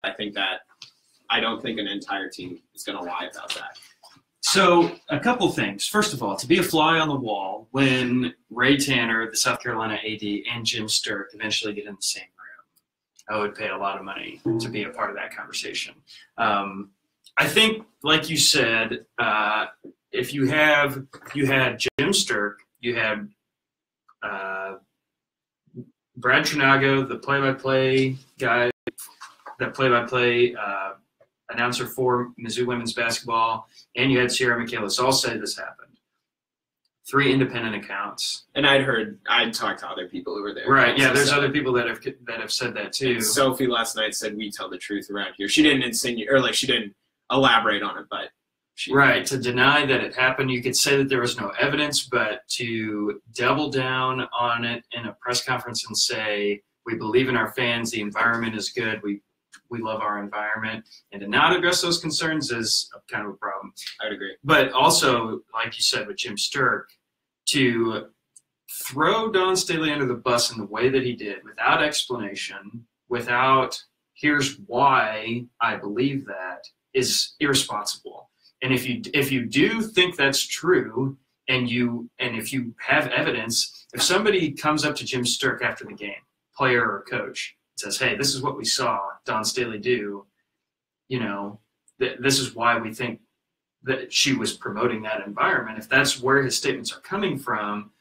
I don't think an entire team is going to lie about that. So a couple things. First of all, to be a fly on the wall when Ray Tanner, the South Carolina AD, and Jim Sturck eventually get in the same room, I would pay a lot of money to be a part of that conversation. I think, like you said, if you had Jim Sturck, you had Brad Trinago, the play-by-play guy, that play-by-play announcer for Mizzou women's basketball, and you had Sierra Michaelis all say this happened. 3 independent accounts. And I'd talked to other people who were there. Right, yeah, there's other people that have said that too. And Sophie last night said we tell the truth around here. She didn't insinuate, or she didn't elaborate on it, but right, to deny that it happened. You could say that there was no evidence, but to double down on it in a press conference and say, we believe in our fans, the environment is good, we love our environment, and to not address those concerns is kind of a problem. I'd agree. But also, like you said with Jim Sturck, to throw Don Staley under the bus in the way that he did, without explanation, without here's why I believe that, is irresponsible. And if you do think that's true, and if you have evidence, if somebody comes up to Jim Sturck after the game, player or coach, says, hey, this is what we saw Don Staley do, this is why we think that she was promoting that environment. If that's where his statements are coming from,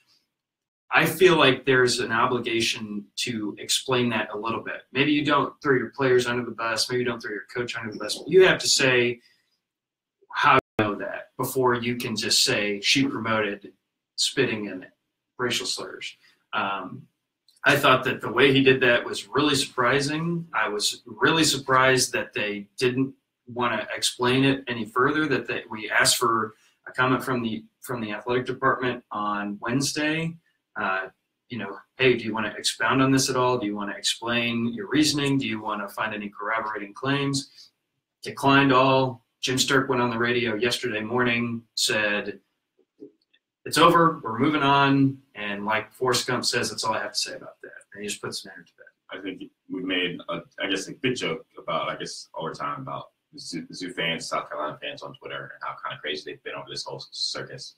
I feel like there's an obligation to explain that a little bit. Maybe you don't throw your players under the bus, maybe you don't throw your coach under the bus, but you have to say how you know that before you can just say she promoted spitting and racial slurs. I thought that the way he did that was really surprising. I was really surprised that they didn't want to explain it any further, that we asked for a comment from the athletic department on Wednesday. Hey, do you want to expound on this at all? Do you want to explain your reasoning? Do you want to find any corroborating claims? Declined all. Jim Sturck went on the radio yesterday morning, said, it's over, we're moving on, and like Forrest Gump says, that's all I have to say about that. And he just puts the matter to bed. I think we made, a good joke about, all the time about Mizzou fans, South Carolina fans on Twitter, and how kind of crazy they've been over this whole circus.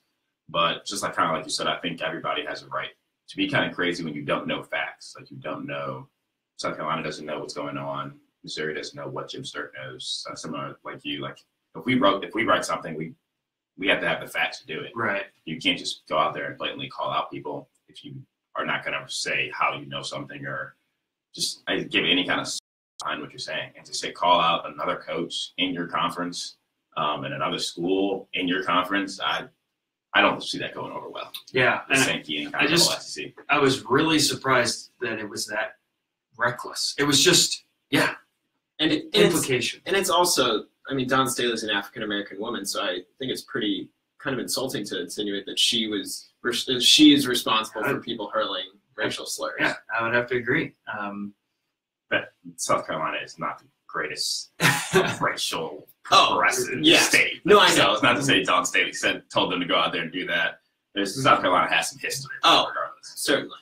But just like you said, I think everybody has a right to be kind of crazy when you don't know facts. Like, you don't know, South Carolina doesn't know what's going on. Missouri doesn't know what Jim Sturck knows. Similar like you, if we write something, we have to have the facts to do it. Right. You can't just go out there and blatantly call out people if you are not going to say how you know something, or just give any kind of behind what you're saying. And to say call out another coach in your conference and another school in your conference, I don't see that going over well. Yeah. I was really surprised that it was that reckless. It was just, yeah. And implication. And it's also, Don Staley's an African-American woman, so I think it's pretty kind of insulting to insinuate that she is responsible for people hurling racial slurs. Yeah, I would have to agree. But South Carolina is not the greatest racial progressive state. No, I know. So it's not to say Don Staley told them to go out there and do that. South Carolina has some history. Regardless. Certainly.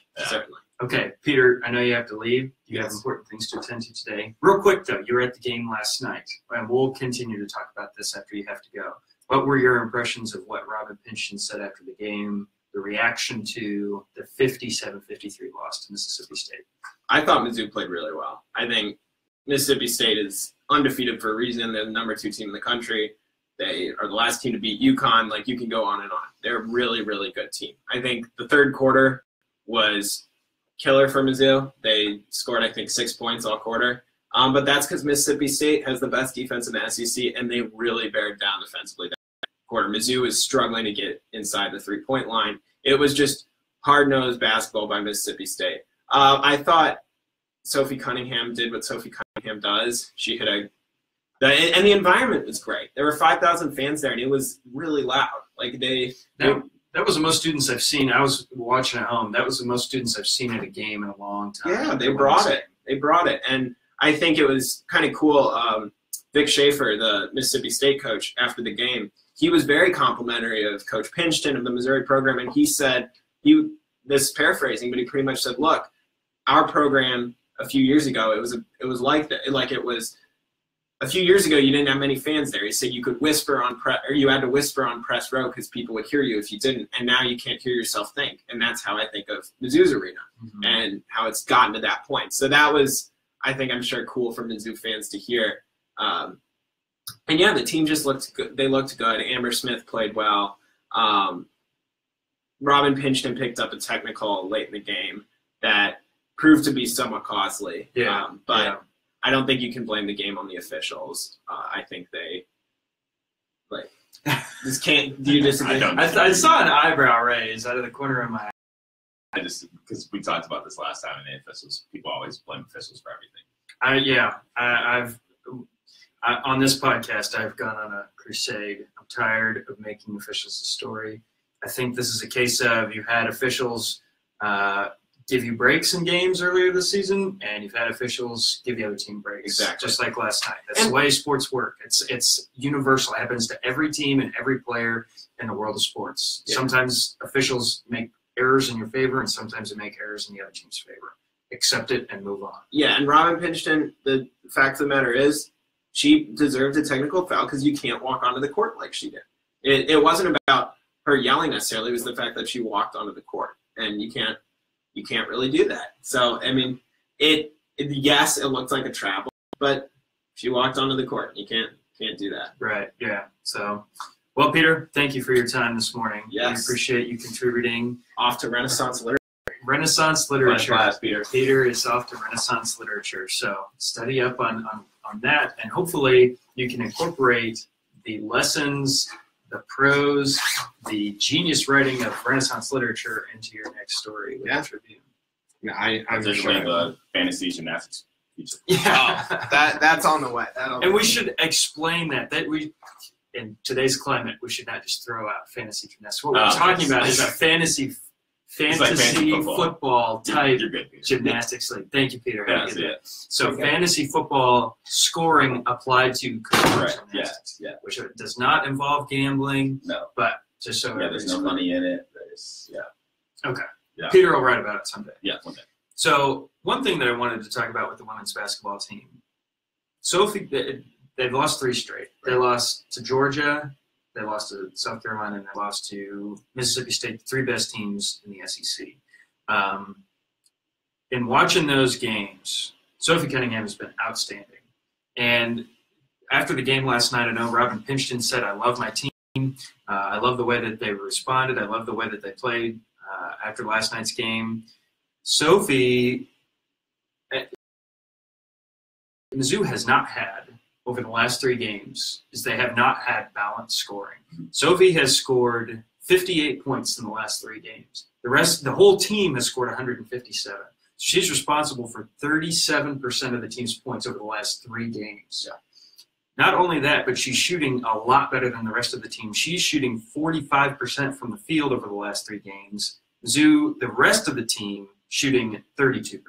Okay, Peter, I know you have to leave. You have important things to attend to today. Real quick, though, you were at the game last night, and we'll continue to talk about this after you have to go. What were your impressions of what Robin Pinchton said after the game, the reaction to the 57-53 loss to Mississippi State? I thought Mizzou played really well. I think Mississippi State is undefeated for a reason. They're the number 2 team in the country. They are the last team to beat UConn. You can go on and on. They're a really, really good team. I think the third quarter was killer for Mizzou. They scored, 6 points all quarter. But that's because Mississippi State has the best defense in the SEC, and they really bared down defensively that quarter. Mizzou is struggling to get inside the three-point line. It was just hard-nosed basketball by Mississippi State. I thought Sophie Cunningham did what Sophie Cunningham does. She hit and the environment was great. There were 5,000 fans there, and it was really loud. That was the most students I've seen. I was watching at home. That was the most students I've seen at a game in a long time. Yeah, they brought it. And I think it was kind of cool. Vic Schaefer, the Mississippi State coach, after the game, he was very complimentary of Coach Pinchton of the Missouri program, and he said, this is paraphrasing, but he pretty much said, look, our program a few years ago, it was like that. It was a few years ago, you didn't have many fans there. He said you could whisper on or you had to whisper on press row because people would hear you if you didn't. And now you can't hear yourself think. And that's how I think of Mizzou's arena and how it's gotten to that point. So that was, I'm sure, cool for Mizzou fans to hear. And yeah, the team just looked good. They looked good. Amber Smith played well. Robin Pinchton picked up a technical late in the game that proved to be somewhat costly. But I don't think you can blame the game on the officials. I think they just can't. Do you disagree? I saw an eyebrow raise out of the corner of my eye. I just, because we talked about this last time, and officials, people always blame officials for everything. I've on this podcast, I've gone on a crusade. I'm tired of making officials a story. I think this is a case of you've had officials give you breaks in games earlier this season, and you've had officials give the other team breaks, just like last night. That's the way sports work. It's universal. It happens to every team and every player in the world of sports. Yeah. Sometimes officials make errors in your favor, and sometimes they make errors in the other team's favor. Accept it and move on. Yeah, and Robin Pinchton, the fact of the matter is, she deserved a technical foul because you can't walk onto the court like she did. It wasn't about her yelling necessarily. It was the fact that she walked onto the court, and you can't really do that. So I mean, yes, it looked like a travel, but she walked onto the court. You can't do that. Right. Yeah. So, well, Peter, thank you for your time this morning. Yes. We appreciate you contributing. Off to Renaissance literature. Renaissance literature. Class, Peter. Peter is off to Renaissance literature. So study up on that, and hopefully you can incorporate the lessons, the prose, the genius writing of Renaissance literature into your next story with the Tribune. Yeah, I'm sure. The fantasy gymnastics feature. Yeah, that's on the way. And we should explain that we, in today's climate, we should not just throw out fantasy gymnastics. What we're talking about is a fantasy football type gymnastics league. Thank you, Peter. So fantasy football scoring applied to gymnastics, which does not involve gambling. No, but just so there's no money in it. Okay. Yeah. Peter will write about it someday. Yeah, one day. So one thing that I wanted to talk about with the women's basketball team, Sophie, they've lost 3 straight. They lost to Georgia. They lost to South Carolina, and they lost to Mississippi State, the 3 best teams in the SEC. In watching those games, Sophie Cunningham has been outstanding. And after the game last night, I know Robin Pinchton said, I love my team. I love the way that they responded. I love the way that they played after last night's game. Sophie, Mizzou has not had, over the last 3 games, is they have not had balanced scoring. Sophie has scored 58 points in the last 3 games. The whole team has scored 157. She's responsible for 37% of the team's points over the last 3 games. Yeah. Not only that, but she's shooting a lot better than the rest of the team. She's shooting 45% from the field over the last 3 games. Mizzou, the rest of the team, shooting 32%.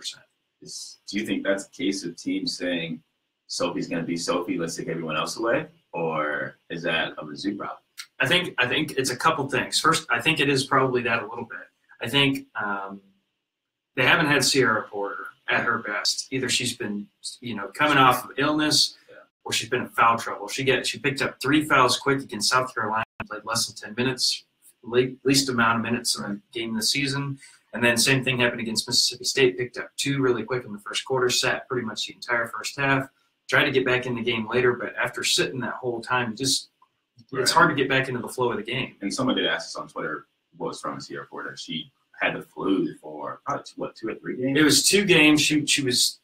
Do you think that's a case of teams saying, Sophie's going to be Sophie, let's take everyone else away? Or is that a Mizzou problem? I think it's a couple things. First, I think it is probably that a little bit. I think they haven't had Sierra Porter at her best. Either she's been, coming off of illness, or she's been in foul trouble. She picked up 3 fouls quick against South Carolina, played less than 10 minutes, least amount of minutes in a game this season. And then same thing happened against Mississippi State, picked up 2 really quick in the first quarter, sat pretty much the entire first half. Tried to get back in the game later, but after sitting that whole time, it's hard to get back into the flow of the game. And someone did ask us on Twitter what was from Sierra Porter. She had the flu for, 2 or 3 games? It was 2 games. She was,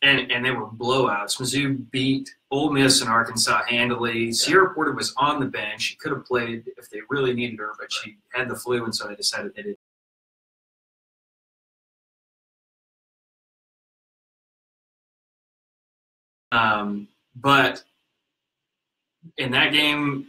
and they were blowouts. Mizzou beat Ole Miss and Arkansas handily. Yeah. Sierra Porter was on the bench. She could have played if they really needed her, but she had the flu, and so they decided they didn't. But in that game,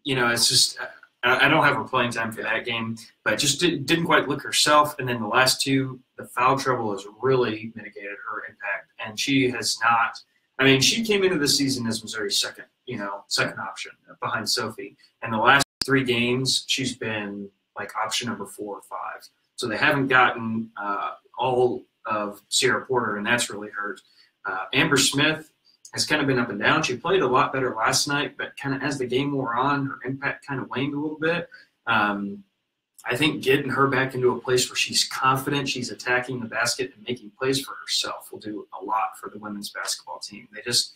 it's just I don't have her playing time for that game, but just didn't quite look herself. And then the last 2, the foul trouble has really mitigated her impact. And she has not. I mean, she came into the season as Missouri's second option behind Sophie. And the last 3 games, she's been like option number 4 or 5. So they haven't gotten all of Sierra Porter, and that's really hurt. Amber Smith has kind of been up and down. She played a lot better last night, but kind of as the game wore on, her impact kind of waned a little bit. I think getting her back into a place where she's confident, she's attacking the basket and making plays for herself will do a lot for the women's basketball team. They just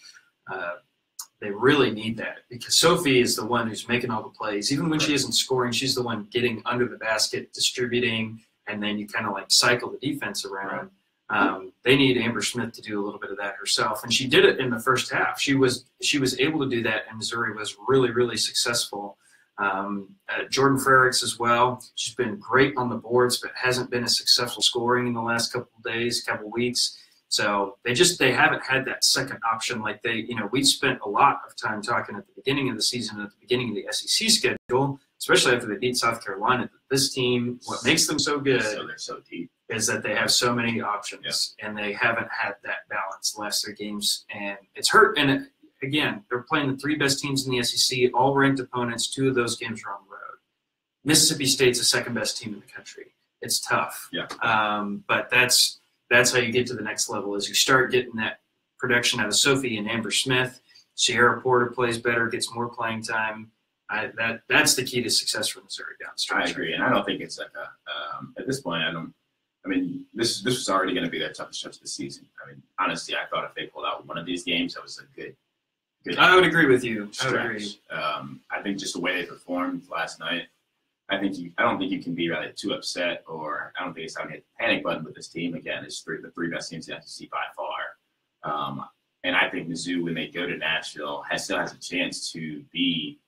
they really need that, because Sophie is the one who's making all the plays. Even when she isn't scoring, she's the one getting under the basket, distributing, and then you kind of like cycle the defense around. They need Amber Smith to do a little bit of that herself, and she did it in the first half. She was able to do that, and Missouri was really, really successful. Jordan Frericks as well. She's been great on the boards, but hasn't been as successful scoring in the last couple of weeks. So they haven't had that second option like we spent a lot of time talking at the beginning of the season, at the beginning of the SEC schedule, especially after they beat South Carolina. This team, what makes them so good they're so deep, is that they have so many options, and they haven't had that balance the last 3 games, and it's hurt. And again, they're playing the 3 best teams in the SEC, all ranked opponents. 2 of those games are on the road. Mississippi State's the 2nd best team in the country. It's tough. Yeah. But that's how you get to the next level, is you start getting that production out of Sophie and Amber Smith. Sierra Porter plays better, gets more playing time. That's the key to success for Missouri down the stretch. I agree, and I don't think it's like at this point. This was already going to be their toughest stretch of the season. Honestly, I thought if they pulled out one of these games, that was a good. I would agree with you. Stretch. I would agree. I think just the way they performed last night, I don't think you can be really too upset, or I don't think it's time to hit the panic button with this team. Again, it's the 3 best teams in the SEC by far. And I think Mizzou, when they go to Nashville, still has a chance to be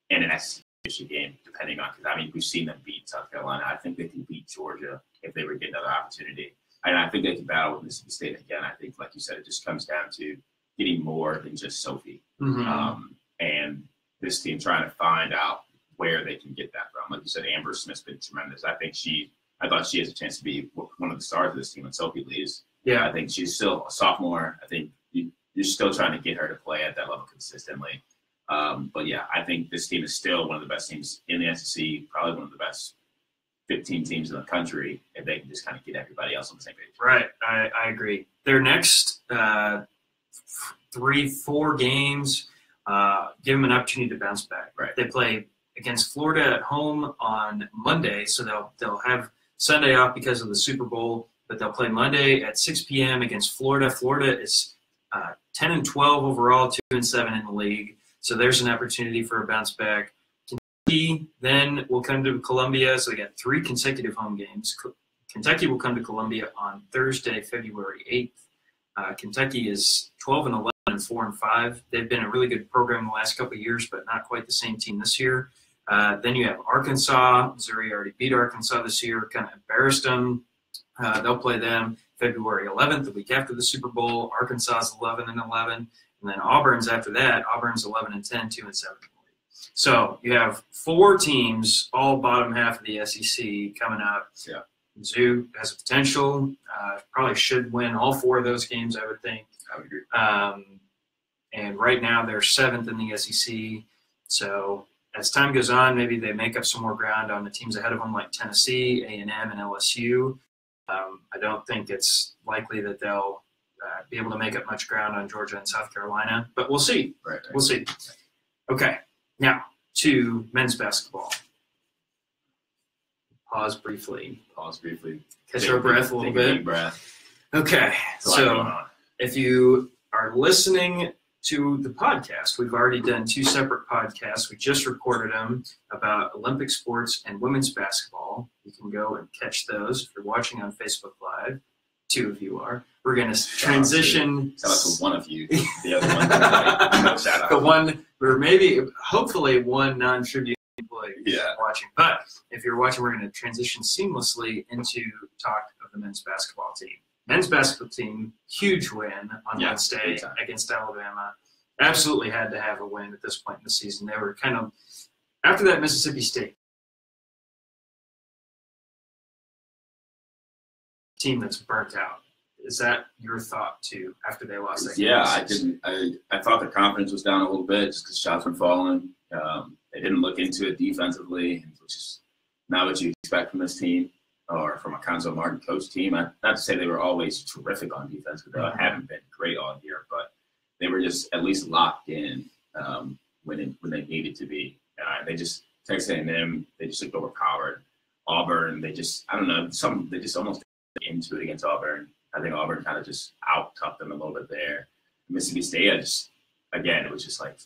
in an SEC game, depending on, because we've seen them beat South Carolina. I think they can beat Georgia if they were to get another opportunity. And I think they can battle with Mississippi State again. I think, like you said, it just comes down to getting more than just Sophie. And this team trying to find out where they can get that from. Like you said, Amber Smith's been tremendous. I thought she has a chance to be one of the stars of this team when Sophie leaves. Yeah. I think she's still a sophomore. I think you're still trying to get her to play at that level consistently. But yeah, I think this team is still one of the best teams in the SEC, probably one of the best 15 teams in the country, if they can just kind of get everybody else on the same page. Right, I agree. Their next 3-4 games give them an opportunity to bounce back. Right. They play against Florida at home on Monday, so they'll have Sunday off because of the Super Bowl, but they'll play Monday at 6 p.m. against Florida. Florida is 10-12 overall, 2-7 in the league. So there's an opportunity for a bounce back. Kentucky then will come to Columbia. So they got 3 consecutive home games. Kentucky will come to Columbia on Thursday, February 8th. Kentucky is 12-11 and 4-5. They've been a really good program the last couple of years, but not quite the same team this year. Then you have Arkansas. Missouri already beat Arkansas this year, kind of embarrassed them. They'll play them February 11th, the week after the Super Bowl. Arkansas is 11-11. And then Auburn's after that. Auburn's 11-10, 2-7. So you have 4 teams, all bottom half of the SEC, coming up. Yeah. Mizzou has a potential. Probably should win all 4 of those games, I would think. I would agree. And right now they're 7th in the SEC. So as time goes on, maybe they make up some more ground on the teams ahead of them, like Tennessee, A&M, and LSU. I don't think it's likely that they'll be able to make up much ground on Georgia and South Carolina, but we'll see. Right. We'll see. Okay, now to men's basketball. Pause briefly. Catch our breath a little bit. Deep breath. Okay, so if you are listening to the podcast, we've already done 2 separate podcasts. We just recorded them about Olympic sports and women's basketball. You can go and catch those if you're watching on Facebook Live. 2 of you are. We're going to transition. Shout out to one of you. The other one. No shout out. The one, or maybe, hopefully, one non-tribute employee watching. But if you're watching, we're going to transition seamlessly into talk of the men's basketball team. Men's basketball team, huge win on Wednesday against Alabama. Absolutely had to have a win at this point in the season. They were kind of, after that Mississippi State team that's burnt out. Is that your thought too, after they lost that game? Yeah, I thought their confidence was down a little bit just because shots were falling. They didn't look into it defensively, which is not what you expect from this team or from a Conzo Martin coach team. Not to say they were always terrific on defense, because they haven't been great all year, but they were just at least locked in when they needed to be. They just Texas A&M, they just looked overpowered. Auburn, they just almost into it against Auburn. I think Auburn kind of just out-toughed them a little bit there. Mississippi State, it was just like,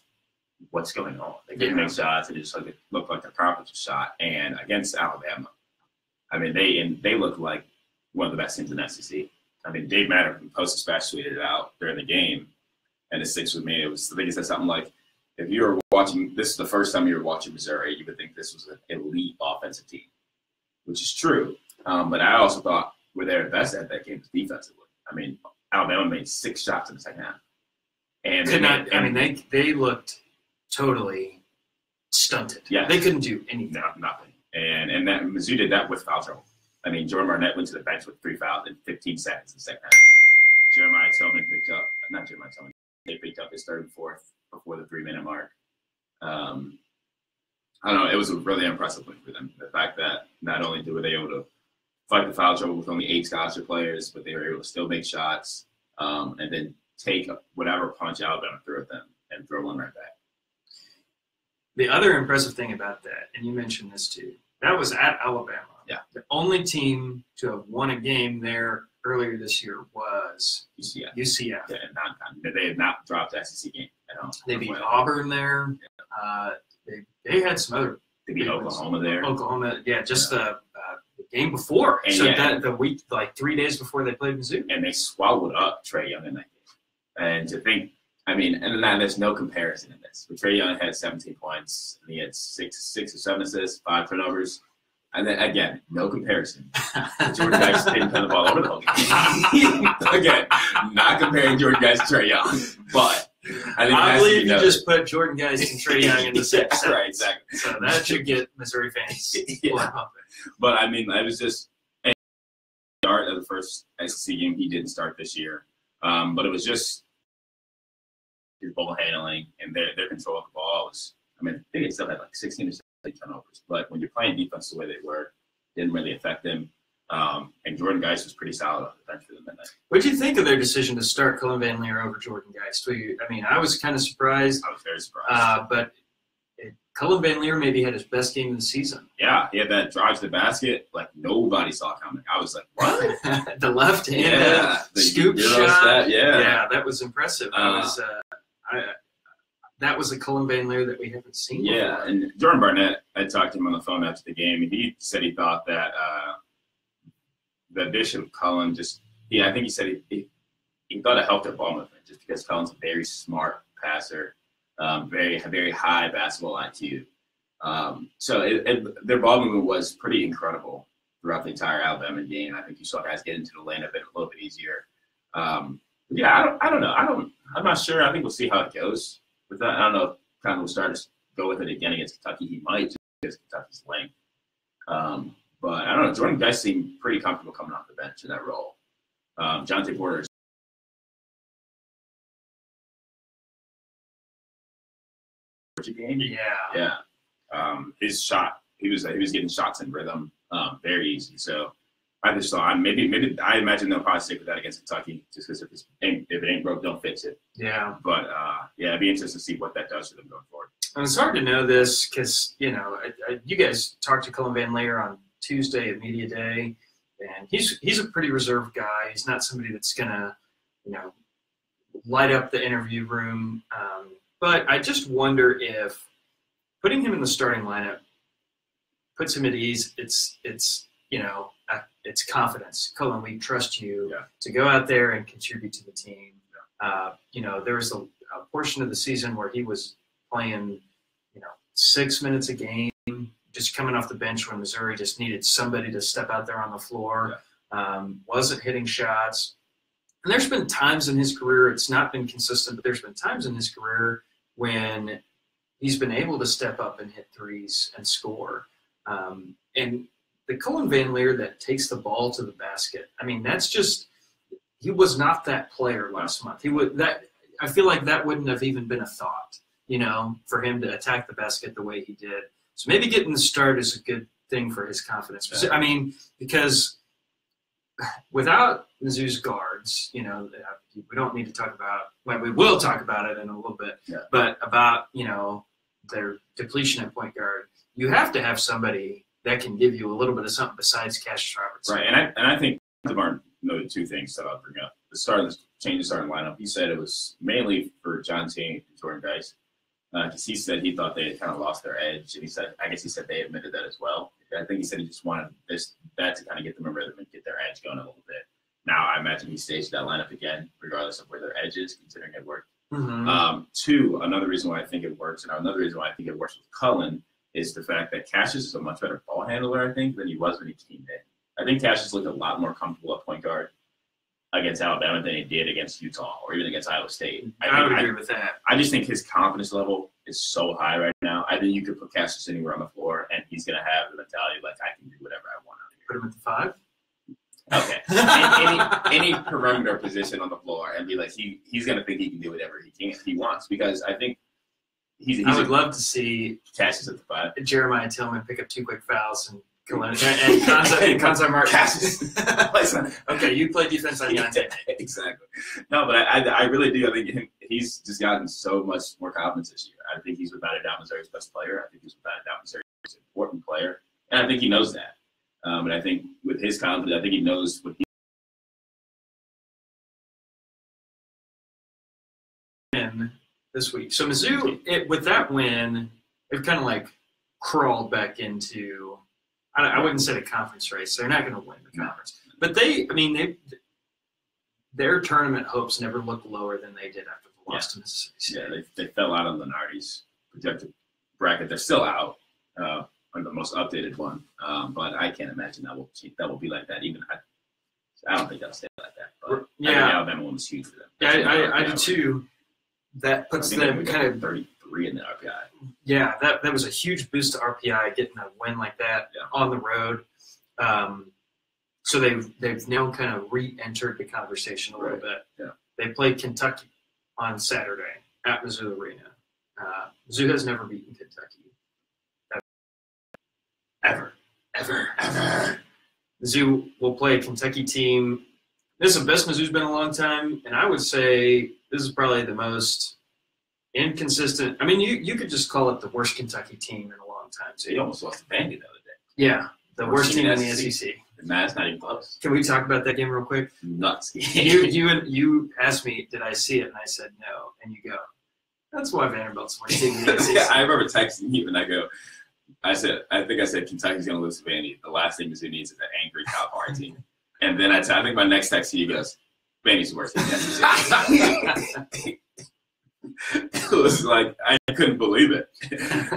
what's going on? They didn't make shots. It just looked like their conference shot. And against Alabama, I mean, they looked like one of the best teams in the SEC. I mean, Dave Matter from Post-Dispatch tweeted it out during the game, and it sticks with me. I think he said something like, if you were watching, this is the first time you were watching Missouri, you would think this was an elite offensive team, which is true. But I also thought where they were best at that game was defensively. I mean, Alabama made 6 shots in the second half. And they looked totally stunted. Yeah. They couldn't do anything. No, nothing. And that Mizzou did that with foul trouble. I mean, Jordan Barnett went to the bench with 3 fouls in 15 seconds in the second half. They picked up his 3rd and 4th before the 3-minute mark. I don't know. It was a really impressive win for them. The fact that not only were they able to fight the foul trouble with only 8 scholarship players, but they were able to still make shots and then take whatever punch Alabama threw at them and throw one right back. The other impressive thing about that, and you mentioned this too, that was at Alabama. Yeah. The only team to have won a game there earlier this year was UCF. Yeah, they had not dropped the SEC game at all. They beat Auburn there. Yeah. They had some other. They beat Oklahoma there. The game before. And that the week, like 3 days before they played Mizzou. And they swallowed up Trae Young in that game. And to think, I mean, and then there's no comparison in this. But Trae Young had 17 points, and he had 6 or 7 assists, 5 turnovers. And then, again, no comparison. Jordan Geis didn't turn the ball over the whole game. Again, not comparing Jordan Geis to Trae Young. But I believe you just put Jordan Geis and Trae Young in the same sentence. Right, exactly. So that should get Missouri fans pumping. But, I mean, it was just – start of the first SEC game. He didn't start this year. But it was just his ball handling and their control of the ball was – I mean, I think it still had like 16 or 17 turnovers. But when you're playing defense the way they were, it didn't really affect them. And Jordan Geis was pretty solid off the bench for them that night. What did you think of their decision to start Cullen Van Leer over Jordan Geis? I mean, I was kind of surprised. I was very surprised. But Cullen Van Leer maybe had his best game of the season. Yeah, he had that drive to the basket like nobody saw coming. I was like, what? The left-handed scoop shot. Yeah, that was impressive. That was a Cullen Van Leer that we haven't seen before. Yeah, and Jordan Barnett, I talked to him on the phone after the game, and he said he thought that the addition of Cullen I think he said he thought it helped their ball movement just because Cullen's a very smart passer, very high basketball IQ. So their ball movement was pretty incredible throughout the entire Alabama game. I think you saw guys get into the lane a little bit easier. I don't know. I'm not sure. I think we'll see how it goes with that. I don't know if Conley will start to go with it again against Kentucky. He might just because Kentucky's length. But I don't know. Jordan Geis seemed pretty comfortable coming off the bench in that role. Jonte Porter. Yeah. His shot. He was getting shots in rhythm, very easy. So I just thought maybe I imagine they'll probably stick with that against Kentucky just because if it ain't broke, don't fix it. Yeah. But it'd be interesting to see what that does for them going forward. And it's hard to know this because you guys talked to Cullen Van Leer on Tuesday at Media Day, and he's a pretty reserved guy. He's not somebody that's gonna light up the interview room. But I just wonder if putting him in the starting lineup puts him at ease. It's confidence. Cullen, we trust you to go out there and contribute to the team. There was a portion of the season where he was playing, 6 minutes a game, just coming off the bench when Missouri just needed somebody to step out there on the floor. Wasn't hitting shots. And there's been times in his career, it's not been consistent, but there's been times in his career when he's been able to step up and hit threes and score. And the Cullen Van Leer that takes the ball to the basket, I mean, he was not that player last month. I feel like that wouldn't have even been a thought, for him to attack the basket the way he did. So maybe getting the start is a good thing for his confidence. I mean, because without Mizzou's guard, guards. We don't need to talk about. Well, we will talk about it in a little bit. Yeah. But about their depletion at point guard, you have to have somebody that can give you a little bit of something besides Cassius Robertson. Right, and I think DeMar noted two things that I'll bring up. The change of starting lineup. He said it was mainly for John Tate and Jordan Dice. Because he said he thought they had kind of lost their edge, and he said they admitted that as well. I think he said he just wanted that to kind of get them a rhythm and get their edge going a little bit. Now I imagine he staged that lineup again, regardless of where their edge is, considering it worked. Mm-hmm. Two, another reason why I think it works, and another reason why I think it works with Cullen is the fact that Cassius is a much better ball handler, I think, than he was when he came in. I think Cassius looked a lot more comfortable at point guard against Alabama than he did against Utah or even against Iowa State. I would agree with that. I just think his confidence level is so high right now. I think you could put Cassius anywhere on the floor, and he's going to have the mentality like, I can do whatever I want out Put him at the 5. Okay. any perimeter position on the floor and be like, he's going to think he can do whatever he wants, because I think I would love to see Cassius at the 5. Jeremiah Tillman pick up 2 quick fouls and Konza Martin. Okay, you play defense on Yante. Exactly. No, but I really do. I think he's just gotten so much more confidence this year. I think he's without a doubt Missouri's best player. I think he's without a doubt Missouri's most important player. And I think he knows that. And I think with his confidence, I think he knows what he win this week. So Mizzou, with that win, they've kind of like crawled back into, I wouldn't say the conference race. They're not going to win the conference. But their tournament hopes never looked lower than they did after the loss to Mississippi State. Yeah, they fell out of Lenardi's projected bracket. They're still out on the most updated one. But I can't imagine that will be like that. Even I don't think that'll stay like that. But I think Alabama one was huge for them. Yeah, I do too. That puts them kind of 33 in the RPI. Yeah, that was a huge boost to RPI, getting a win like that on the road. So they've now kind of re-entered the conversation a little bit. Yeah. They played Kentucky on Saturday at Mizzou Arena. Mizzou has never beaten Kentucky. Ever. Mizzou will play a Kentucky team. This is the best Mizzou's been in a long time, and I would say this is probably the most inconsistent. I mean, you could just call it the worst Kentucky team in a long time. So you almost lost to Vandy the other day. Yeah, the worst team in the SEC. That's not even close. Can we talk about that game real quick? Nuts. You asked me, did I see it? And I said no. And you go, that's why Vanderbilt's the worst team in the SEC. Yeah, I remember texting you and I think I said Kentucky's going to lose to Vandy. The last thing Mizzou needs is an angry Calipari team. And then I think my next text to you goes, Vandy's the worst team in the SEC. It was like, I couldn't believe it.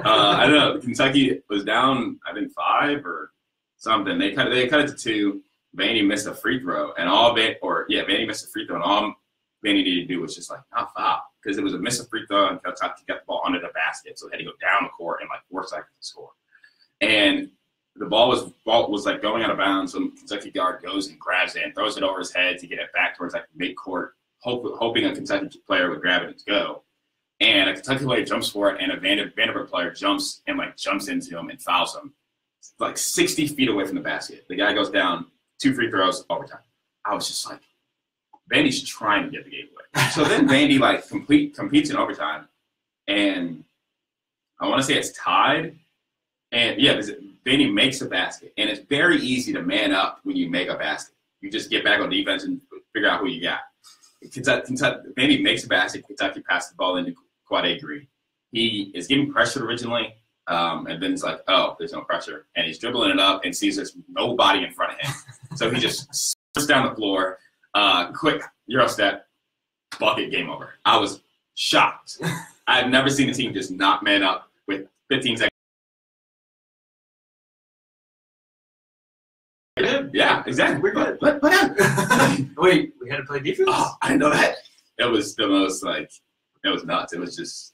I don't know. Kentucky was down, I think 5 or something. They cut it to 2. Vandy missed a free throw, and Vandy missed a free throw, and all Vandy needed to do was just like not foul, because it was a miss a free throw, and Kentucky got the ball under the basket, so they had to go down the court in like 4 seconds to score. And the ball was like going out of bounds. Some Kentucky guard goes and grabs it and throws it over his head to get it back towards like midcourt, hoping a Kentucky player would grab it and go. And a Kentucky player jumps for it, and a Vanderbilt player jumps into him and fouls him like 60 feet away from the basket. The guy goes down, 2 free throws, overtime. I was just like, Vandy's trying to get the game away. So then Vandy like competes in overtime, and I want to say it's tied. And yeah, Vandy makes a basket, and it's very easy to man up when you make a basket. You just get back on defense and figure out who you got. Vandy makes a basket. Kentucky passes the ball into Quade Green. He is getting pressured originally, and then it's like, oh, there's no pressure. And he's dribbling it up and sees there's nobody in front of him. So he just slips down the floor, quick Euro step, bucket, game over. I was shocked. I've never seen a team just not man up with 15 seconds. Yeah, exactly. We're good. What happened? Wait, we had to play defense? Oh, I didn't know that. It was the most it was nuts. It was just,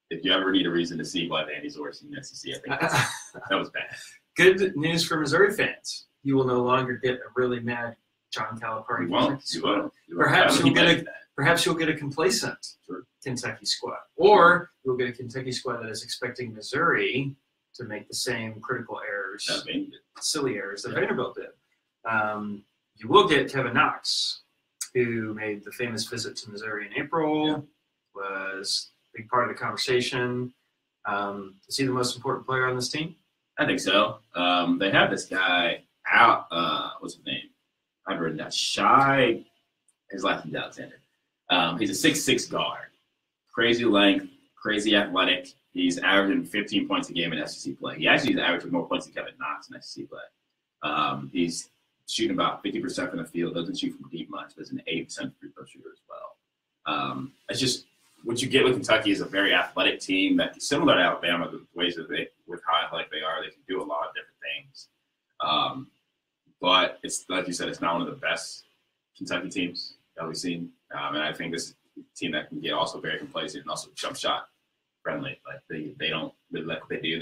if you ever need a reason to see why Vandy's worse in the SEC, I think that was bad. Good news for Missouri fans. You will no longer get a really mad John Calipari. Perhaps you'll get a complacent Kentucky squad. Or you'll get a Kentucky squad that is expecting Missouri to make the same critical errors, silly errors that Vanderbilt did. You will get Kevin Knox who made the famous visit to Missouri in April, was a big part of the conversation. Is he the most important player on this team? I think so. They have this guy out. What's his name? I've written down Shy. His last name's Alexander. He's a 6'6" guard. Crazy length, crazy athletic. He's averaging 15 points a game in SEC play. He actually is averaging more points than Kevin Knox in SEC play. He's shooting about 50% from the field. Doesn't shoot from deep much. But he's an 80% free throw shooter as well. It's just what you get with Kentucky is a very athletic team that's similar to Alabama. The ways that with how athletic they are, they can do a lot of different things. But it's like you said, it's not one of the best Kentucky teams that we've seen. And I think this is a team that can get also very complacent and also jump shot friendly. Like they don't really like what they do.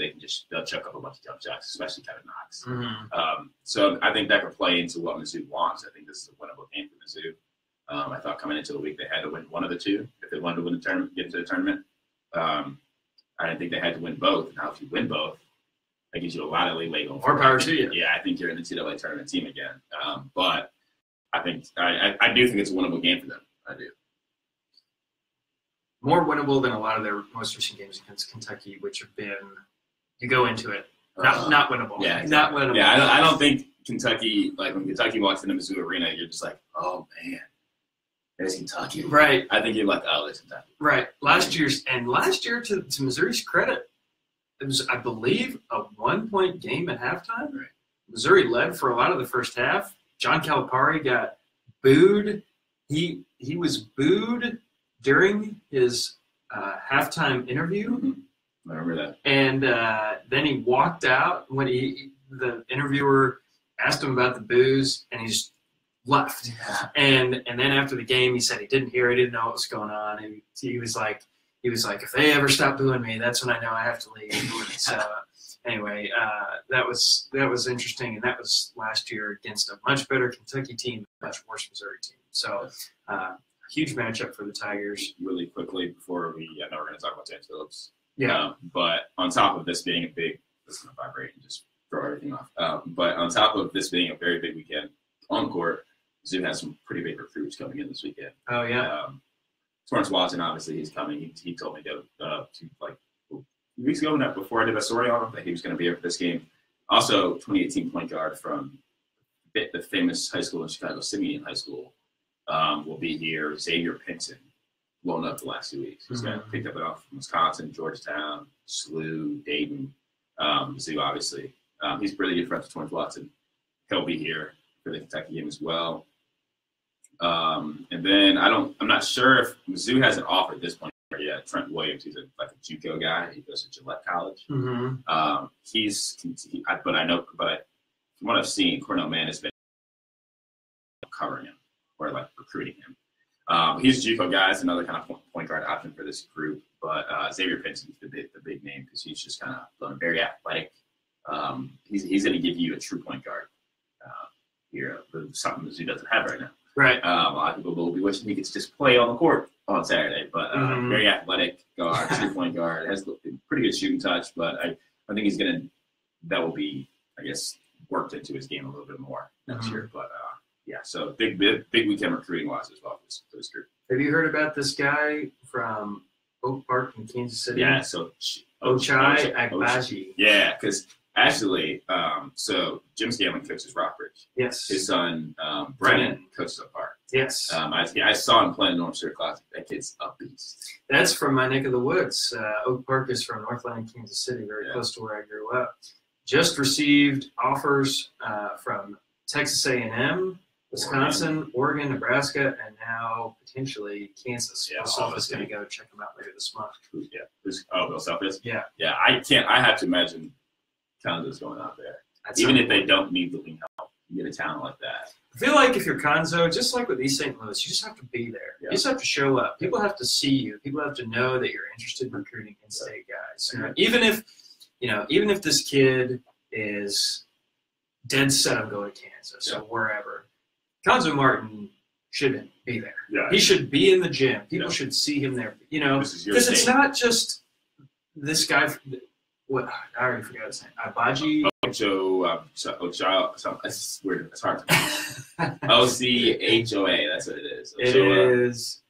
They'll chuck up a bunch of jump shots, especially Kevin Knox. Mm-hmm. So I think that could play into what Mizzou wants. I think this is a winnable game for Mizzou. I thought coming into the week they had to win one of the two if they wanted to win the tournament, get into the tournament. I didn't think they had to win both. Now, if you win both, that gives you a lot of leeway going forward. More power to you. Yeah, I think you're in the NCAA tournament team again. But I think I do think it's a winnable game for them. I do. More winnable than a lot of their most recent games against Kentucky, which have been, you go into it, not winnable. Yeah, exactly. Not winnable. Yeah, I don't think Kentucky, like when Kentucky walks into Mizzou Arena, you're just like, oh, man, there's Kentucky. Right. I think you're like, oh, there's Kentucky. Right. Last year, to Missouri's credit, it was, I believe, a 1-point game at halftime. Right. Missouri led for a lot of the first half. John Calipari got booed. He was booed during his halftime interview. Mm-hmm. I remember that. And then he walked out when the interviewer asked him about the boos, and he just left. Yeah. And then after the game, he said he didn't hear, he didn't know what was going on. And he was like, if they ever stop booing me, that's when I know I have to leave. So anyway, that was interesting, and that was last year against a much better Kentucky team, a much worse Missouri team. So huge matchup for the Tigers. Really quickly before I know we're going to talk about James Phillips. Yeah. But on top of this being a big, this is going to vibrate and just throw everything off. But on top of this being a very big weekend on court, Mizzou has some pretty big recruits coming in this weekend. Oh yeah. Torrance Watson, obviously, he's coming. He told me like 2 weeks ago, before I did a story on him, that he was going to be here for this game. Also, 2018 point guard from the famous high school in Chicago, Simeon High School, will be here. Xavier Pinson, blown up the last 2 weeks. He's got picked up off from Wisconsin, Georgetown, SLU, Dayton, Mizzou, obviously. He's really good friends with Torrance Watson. He'll be here for the Kentucky game as well. And then I'm not sure if Mizzou hasn't offered this point yet. Trent Williams, he's like a JUCO guy. He goes to Gillette College. Mm-hmm. From what I've seen, Cornell Mann has been covering him or like recruiting him. He's a JUCO guy. It's another kind of point guard option for this group. But Xavier Pinson's the big name because he's just kind of very athletic. He's going to give you a true point guard here, something Mizzou doesn't have right now. Right. A lot of people will be wishing he could just play on the court on Saturday, but very athletic guard, 2-point guard, has pretty good shooting touch, but I think that will be, I guess, worked into his game a little bit more next year. But yeah, so big weekend recruiting wise as well for this group. Have you heard about this guy from Oak Park in Kansas City? Yeah, so Ochai Agbaji. Yeah, because actually, so Jim Scanlon coaches Rockbridge. Yes. His son Brennan coaches Oak Park. Yes. I saw him playing North Shore Classic. That kid's a beast. That's from my neck of the woods. Oak Park is from Northland, Kansas City, very close to where I grew up. Just received offers from Texas A&M, Wisconsin, Oregon, Nebraska, and now potentially Kansas. Yeah, Bill Self is going to go check them out later this month. Bill Self is? Yeah. Yeah, I have to imagine Conzo's going out there. Even if they don't need the wing help, you get a talent like that. I feel like if you're Conzo, just like with East St. Louis, you just have to be there. Yeah. You just have to show up. People have to see you. People have to know that you're interested in recruiting in-state guys. You know, even if this kid is dead set on going to Kansas or wherever, Conzo Martin should be there. Yeah. He should be in the gym. People should see him there. You know, because it's not just this guy. what I already forgot his name. Abaji. It's weird. It's hard to Ochoa. That's what it is. It is.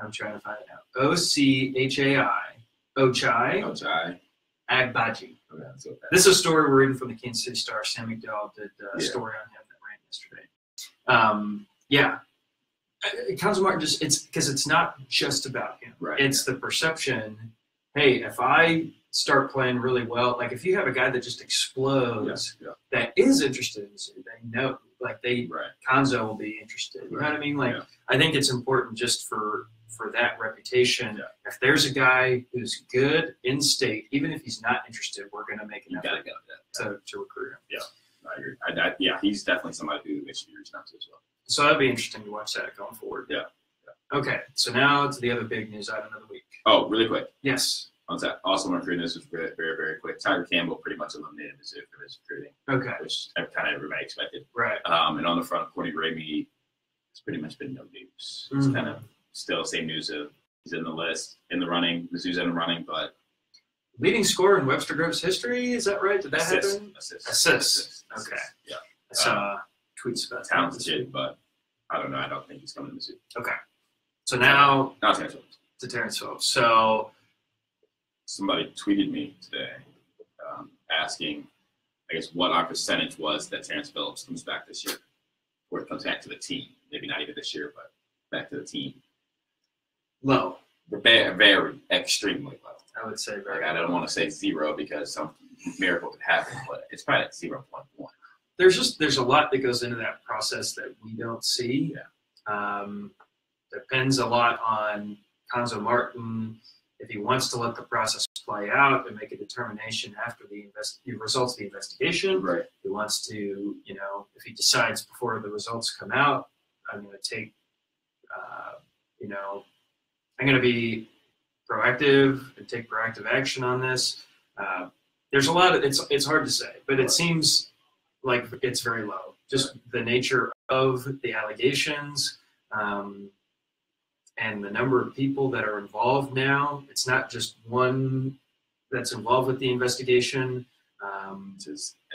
I'm trying to find it out. Ochai. Ochai. Agbaji. Okay, that's okay. This is a story we're reading from the Kansas City Star. Sam McDowell did a story on him that ran yesterday. Council Martin it's because it's not just about him. Right. It's the perception. Hey, if I start playing really well, like if you have a guy that just explodes, that is interested in Mizzou, they know, like Konzo will be interested. You know what I mean? Like I think it's important just for that reputation. Yeah. If there's a guy who's good in state, even if he's not interested, we're going to make an effort to recruit him. Yeah, I agree. He's definitely somebody who they should be reaching out to as well. So that'd be interesting to watch that going forward. Yeah. Okay, so now to the other big news item of the week. Oh, really quick. Yes. Also, recruiting this was very, very, very quick. Tiger Campbell pretty much eliminated Mizzou from his recruiting. Okay. Which kind of everybody expected. Right. And on the front, Courtney Ramey, it's pretty much been no news. It's kind of still same news of he's in the list, in the running. Mizzou's in the running, but leading scorer in Webster Grove's history. Is that right? Did that happen? Assist. Okay. Yeah. I saw tweets about talented kid, but I don't know. I don't think he's coming to Mizzou. Okay. So now Terrence Phillips. To Terrence Phillips. So somebody tweeted me today asking, I guess, what our percentage was that Terrence Phillips comes back this year, or comes back to the team. Maybe not even this year, but back to the team. Low. Very, very extremely low. I would say very. I don't want to say 0 because some miracle could happen, but it's probably at 0.1. There's a lot that goes into that process that we don't see. Yeah. Depends a lot on Konzo Martin, if he wants to let the process play out and make a determination after the results of the investigation. Right. He wants to, if he decides before the results come out, I'm going to take, I'm going to be proactive and take proactive action on this. There's a lot of, it's hard to say, but it seems like it's very low. Just the nature of the allegations, and the number of people that are involved now. It's not just one that's involved with the investigation. It's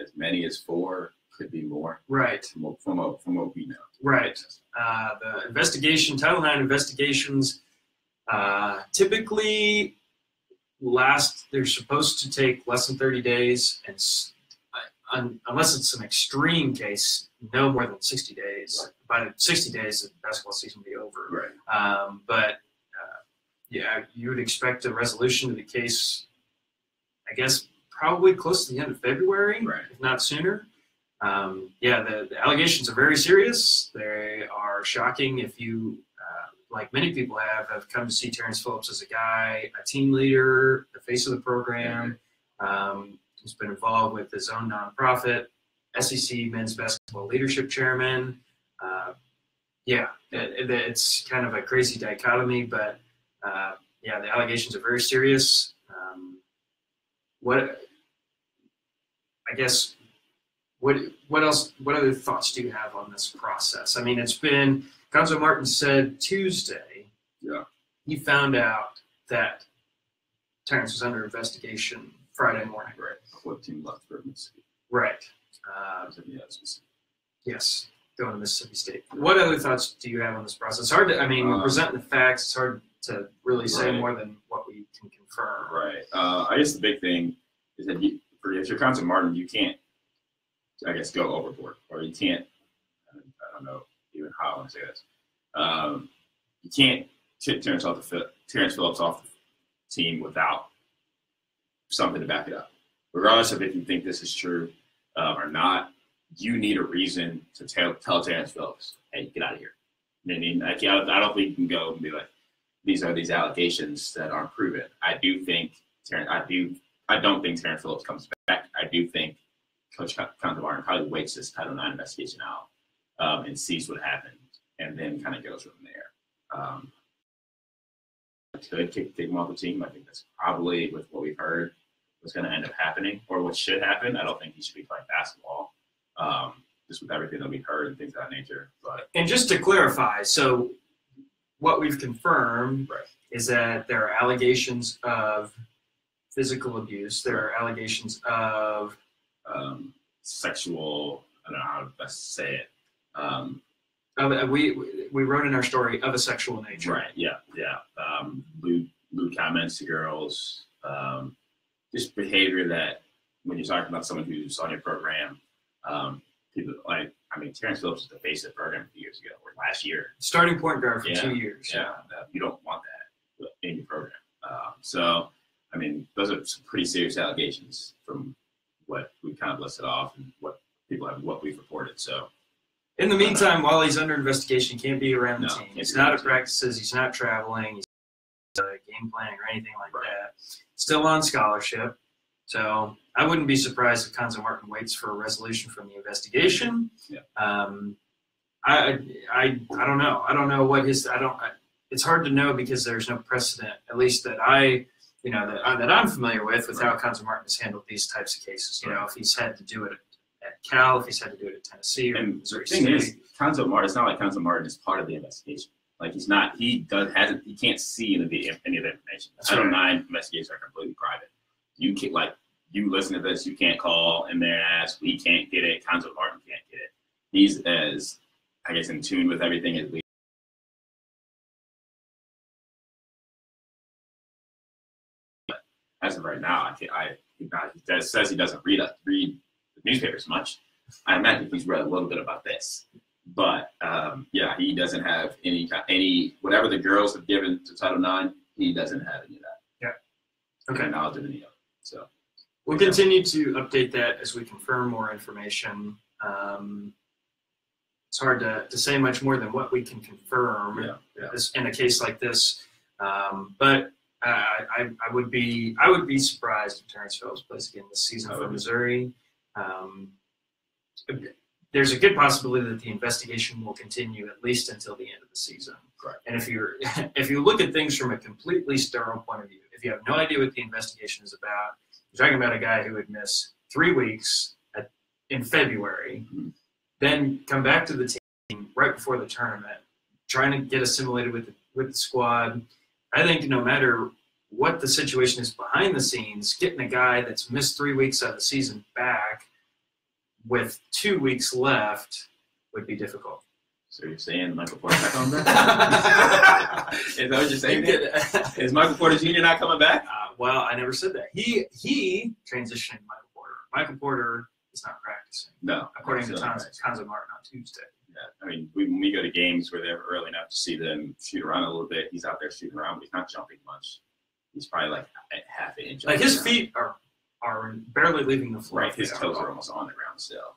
as many as 4, could be more. Right. From what we know. Right. The investigation, Title IX investigations, typically they're supposed to take less than 30 days, and unless it's an extreme case, no more than 60 days. Right. By 60 days, the basketball season will be over. Right. But you would expect a resolution to the case, I guess, probably close to the end of February, if not sooner. The allegations are very serious. They are shocking. If you, like many people have come to see Terrence Phillips as a guy, a team leader, the face of the program, who's been involved with his own nonprofit, SEC men's basketball leadership chairman. It's kind of a crazy dichotomy, but the allegations are very serious. What other thoughts do you have on this process? I mean, it's been, Konzo Martin said Tuesday, he found out that Terrence was under investigation Friday morning. Right. 14 months for Mississippi. Right. Yes, going to Mississippi State. What other thoughts do you have on this process? It's hard to, we're presenting the facts. It's hard to really say more than what we can confirm. Right. I guess the big thing is that if you're Konzo Martin, you can't, I guess, go overboard, or you can't, I don't know even how I want to say this. You can't kick Terrence Phillips off the team without something to back it up. Regardless of if you think this is true or not, you need a reason to tell Terrence Phillips, hey, get out of here. I mean, I don't think you can go and be like, these are these allegations that aren't proven. I don't think Terrence Phillips comes back. I do think Coach Konzo Martin probably waits this Title IX investigation out and sees what happened, and then kind of goes from there. Could take him off the team. I think that's probably, with what we've heard, what's going to end up happening, or what should happen. I don't think he should be playing basketball, just with everything that we've heard and things of that nature. And just to clarify, so what we've confirmed is that there are allegations of physical abuse. There are allegations of sexual. I don't know how to best say it. We wrote in our story of a sexual nature. Right. Yeah. Yeah. Lewd comments to girls. Just behavior that when you're talking about someone who's on your program, people like. I mean, Terrence Phillips was the face of the program a few years ago or last year. Starting point guard for 2 years. Yeah. You don't want that in your program. So, I mean, those are some pretty serious allegations from what we kind of listed off and what we've reported. So, in the meantime, while he's under investigation, he can't be around the team. He's not at team. practices. He's not traveling. He's not game planning or anything like that. Still on scholarship. So I wouldn't be surprised if Konzo Martin waits for a resolution from the investigation. Yeah. I don't know. I don't know what his. It's hard to know because there's no precedent, at least that that I'm familiar with how Konzo Martin has handled these types of cases. You know, if he's had to do it at Cal, if he's had to do it at Tennessee or Missouri State. The thing is, Konzo Martin. It's not like Konzo Martin is part of the investigation. Like he's not. He can't see any of the information. Title IX investigations are completely private. You can't you listen to this. You can't call in there and ask. We can't get it. Konzo Martin can't get it. He's as I guess in tune with everything as we. As of right now, he says he doesn't read the newspapers much. I imagine he's read a little bit about this, but he doesn't have any whatever the girls have given to Title IX. He doesn't have any of that. Yeah. Okay. Knowledge of any of it. So we'll continue to update that as we confirm more information. It's hard to say much more than what we can confirm in a case like this, but. I would be surprised if Terrence Phillips plays again this season for Missouri. There's a good possibility that the investigation will continue at least until the end of the season. Correct. And if you look at things from a completely sterile point of view, if you have no idea what the investigation is about, you're talking about a guy who would miss 3 weeks in February, then come back to the team right before the tournament, trying to get assimilated with the squad. I think no matter what the situation is behind the scenes, getting a guy that's missed 3 weeks out of the season back with 2 weeks left would be difficult. So you're saying Michael Porter's not coming back? Is that what you're saying? Is Michael Porter Jr. not coming back? Well, I never said that. He transitioned Michael Porter. Michael Porter is not practicing. No. According to Konzo Martin on Tuesday. Yeah, I mean, when we go to games where they're early enough to see them shoot around a little bit, he's out there shooting around, but he's not jumping much. He's probably like at half an inch. Like his feet are barely leaving the floor. Right, his toes are almost on the ground still.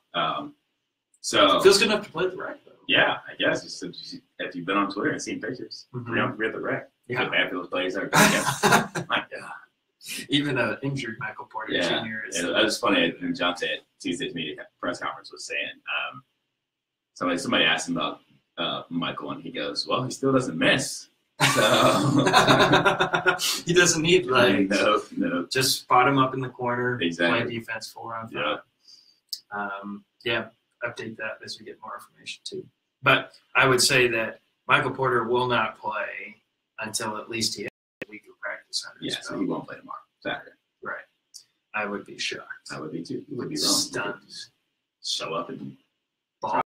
So it feels good enough to play at the rec, though. Yeah, I guess. If you've been on Twitter and seen pictures, we're at the rec. Yeah, Badfield players are. My God. Even an injured Michael Porter Jr. is. That was funny. And John said Tuesday's media press conference was saying. Somebody asked him about Michael, and he goes, "Well, he still doesn't miss, so he doesn't need no. Just spot him up in the corner, exactly. Play defense 4-on-5. Update that as we get more information too. But I would say that Michael Porter will not play until at least he has a week of practice under his belt. So he won't play tomorrow, Saturday. Right. I would be shocked. I would be too. You would be wrong. Stunned. Show up and. Ball.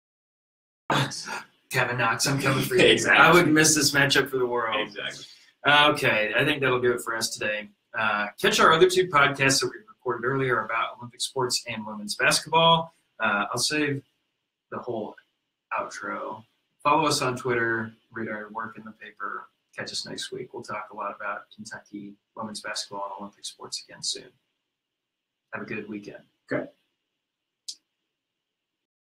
Kevin Knox, I'm coming for you. Exactly. I wouldn't miss this matchup for the world. Exactly. Okay, I think that'll do it for us today. Catch our other 2 podcasts that we recorded earlier about Olympic sports and women's basketball. I'll save the whole outro. Follow us on Twitter, read our work in the paper. Catch us next week. We'll talk a lot about Kentucky women's basketball and Olympic sports again soon. Have a good weekend. Okay.